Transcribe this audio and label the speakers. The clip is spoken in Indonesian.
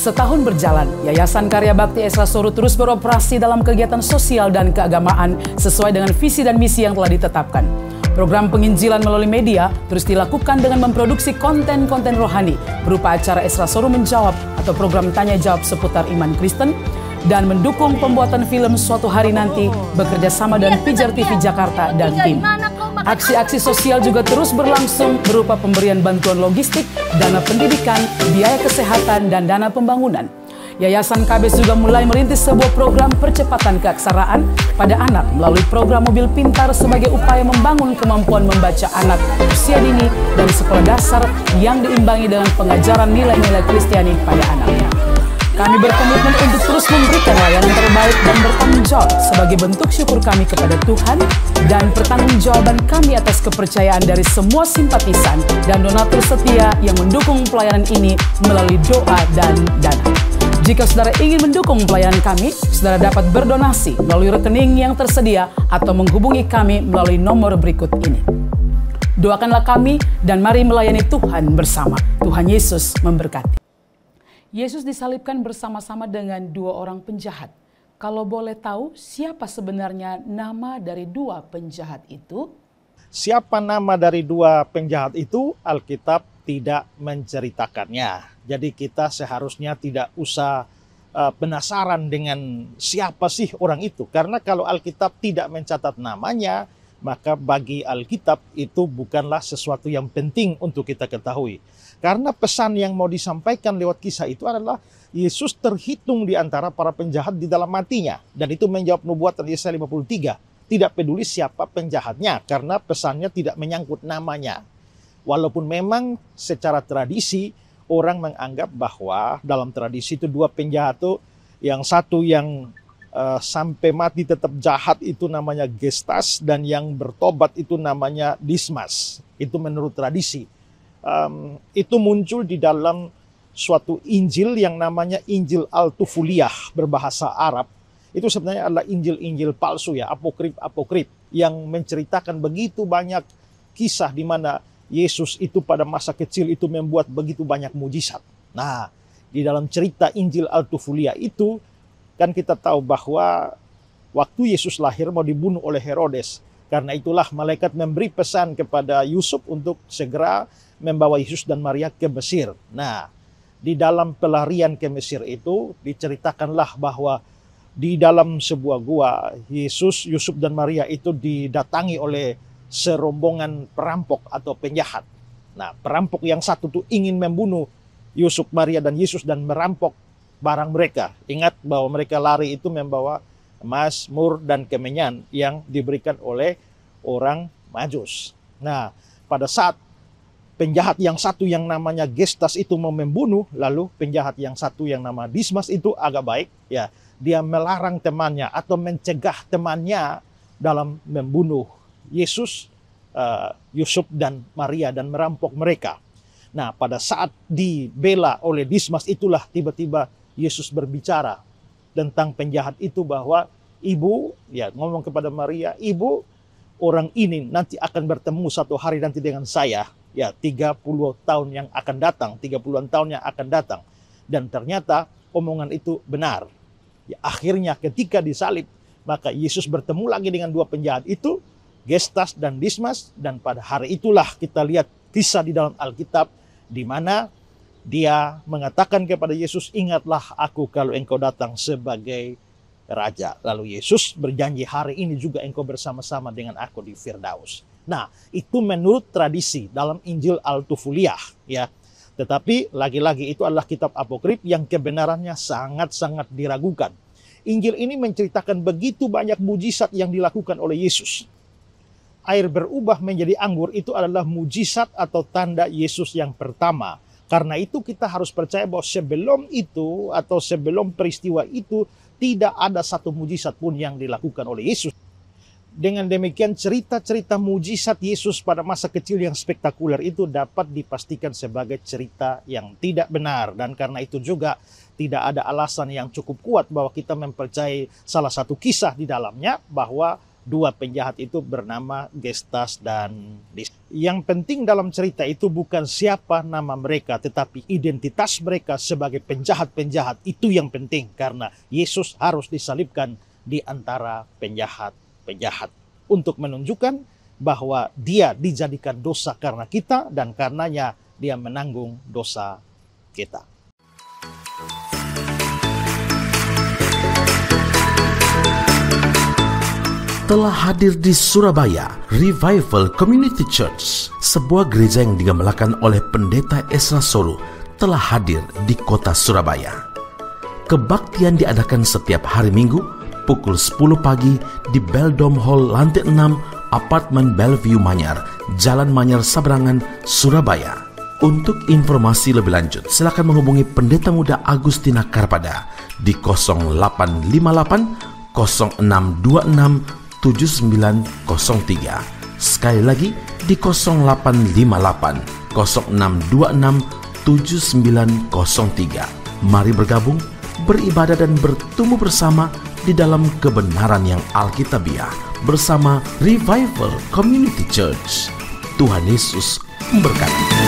Speaker 1: Setahun berjalan, Yayasan Karya Bakti Esra Soro terus beroperasi dalam kegiatan sosial dan keagamaan sesuai dengan visi dan misi yang telah ditetapkan. Program penginjilan melalui media terus dilakukan dengan memproduksi konten-konten rohani berupa acara Esra Soro Menjawab atau program tanya jawab seputar iman Kristen, dan mendukung pembuatan film suatu hari nanti bekerja sama dengan Pijar TV Jakarta dan tim. Aksi-aksi sosial juga terus berlangsung berupa pemberian bantuan logistik, dana pendidikan, biaya kesehatan, dan dana pembangunan. Yayasan KBS juga mulai merintis sebuah program percepatan keaksaraan pada anak melalui program mobil pintar sebagai upaya membangun kemampuan membaca anak usia dini dan sekolah dasar yang diimbangi dengan pengajaran nilai-nilai Kristiani pada anaknya. Kami berkomitmen untuk terus memberikan layanan terbaik dan bertanggung jawab sebagai bentuk syukur kami kepada Tuhan dan pertanggungjawaban kami atas kepercayaan dari semua simpatisan dan donatur setia yang mendukung pelayanan ini melalui doa dan dana. Jika saudara ingin mendukung pelayanan kami, saudara dapat berdonasi melalui rekening yang tersedia atau menghubungi kami melalui nomor berikut ini. Doakanlah kami dan mari melayani Tuhan bersama. Tuhan Yesus memberkati. Yesus disalibkan bersama-sama dengan dua orang penjahat. Kalau boleh tahu, siapa sebenarnya nama dari dua penjahat itu?
Speaker 2: Siapa nama dari dua penjahat itu? Alkitab tidak menceritakannya. Jadi kita seharusnya tidak usah penasaran dengan siapa sih orang itu. Karena kalau Alkitab tidak mencatat namanya, maka bagi Alkitab itu bukanlah sesuatu yang penting untuk kita ketahui. Karena pesan yang mau disampaikan lewat kisah itu adalah Yesus terhitung di antara para penjahat di dalam matinya. Dan itu menjawab nubuatan Yesaya 53. Tidak peduli siapa penjahatnya karena pesannya tidak menyangkut namanya. Walaupun memang secara tradisi orang menganggap bahwa dalam tradisi itu dua penjahat itu yang satu yang sampai mati tetap jahat itu namanya Gestas dan yang bertobat itu namanya Dismas. Itu menurut tradisi. Itu muncul di dalam suatu Injil yang namanya Injil Al-Tufuliyah berbahasa Arab. Itu sebenarnya adalah Injil-Injil palsu ya, apokrip yang menceritakan begitu banyak kisah di mana Yesus itu pada masa kecil itu membuat begitu banyak mujizat. Nah, di dalam cerita Injil Al-Tufuliyah itu kan kita tahu bahwa waktu Yesus lahir mau dibunuh oleh Herodes. Karena itulah malaikat memberi pesan kepada Yusuf untuk segera membawa Yesus dan Maria ke Mesir. Nah, di dalam pelarian ke Mesir itu diceritakanlah bahwa di dalam sebuah gua Yesus, Yusuf dan Maria itu didatangi oleh serombongan perampok atau penjahat. Nah, perampok yang satu tuh ingin membunuh Yusuf, Maria dan Yesus dan merampok barang mereka. Ingat bahwa mereka lari itu membawa emas, mur, dan kemenyan yang diberikan oleh orang Majus. Nah, pada saat penjahat yang satu yang namanya Gestas itu mau membunuh, lalu penjahat yang satu yang nama Dismas itu agak baik, ya, dia melarang temannya atau mencegah temannya dalam membunuh Yesus, Yusuf dan Maria dan merampok mereka. Nah, pada saat dibela oleh Dismas itulah tiba-tiba Yesus berbicara tentang penjahat itu bahwa ibu, ya ngomong kepada Maria, ibu, orang ini nanti akan bertemu satu hari nanti dengan saya, ya 30 tahun yang akan datang, 30-an tahun yang akan datang. Dan ternyata omongan itu benar. Ya, akhirnya ketika disalib, maka Yesus bertemu lagi dengan dua penjahat itu, Gestas dan Dismas, dan pada hari itulah kita lihat kisah di dalam Alkitab di mana dia mengatakan kepada Yesus, ingatlah aku kalau engkau datang sebagai raja. Lalu Yesus berjanji hari ini juga engkau bersama-sama dengan aku di Firdaus. Nah, itu menurut tradisi dalam Injil Al-Tufuliyah, ya. Tetapi lagi-lagi itu adalah kitab apokrip yang kebenarannya sangat-sangat diragukan. Injil ini menceritakan begitu banyak mujizat yang dilakukan oleh Yesus. Air berubah menjadi anggur itu adalah mujizat atau tanda Yesus yang pertama. Karena itu kita harus percaya bahwa sebelum itu atau sebelum peristiwa itu tidak ada satu mujizat pun yang dilakukan oleh Yesus. Dengan demikian cerita-cerita mujizat Yesus pada masa kecil yang spektakuler itu dapat dipastikan sebagai cerita yang tidak benar. Dan karena itu juga tidak ada alasan yang cukup kuat bahwa kita mempercayai salah satu kisah di dalamnya bahwa dua penjahat itu bernama Gestas dan Dis. Yang penting dalam cerita itu bukan siapa nama mereka, tetapi identitas mereka sebagai penjahat-penjahat. Itu yang penting, karena Yesus harus disalibkan di antara penjahat-penjahat untuk menunjukkan bahwa dia dijadikan dosa karena kita, dan karenanya dia menanggung dosa kita.
Speaker 3: Telah hadir di Surabaya Revival Community Church, sebuah gereja yang digamelkan oleh Pendeta Esra Soru, telah hadir di kota Surabaya. Kebaktian diadakan setiap hari Minggu pukul 10 pagi di Beldom Hall lantai 6 Apartemen Bellevue Manyar, Jalan Manyar Sabrangan, Surabaya. Untuk informasi lebih lanjut, silakan menghubungi Pendeta Muda Agustina Karpada di 0858 0626 7903. Sekali lagi di 0858 0626 7903. Mari bergabung, beribadah dan bertumbuh bersama di dalam kebenaran yang alkitabiah bersama Revival Community Church. Tuhan Yesus memberkati.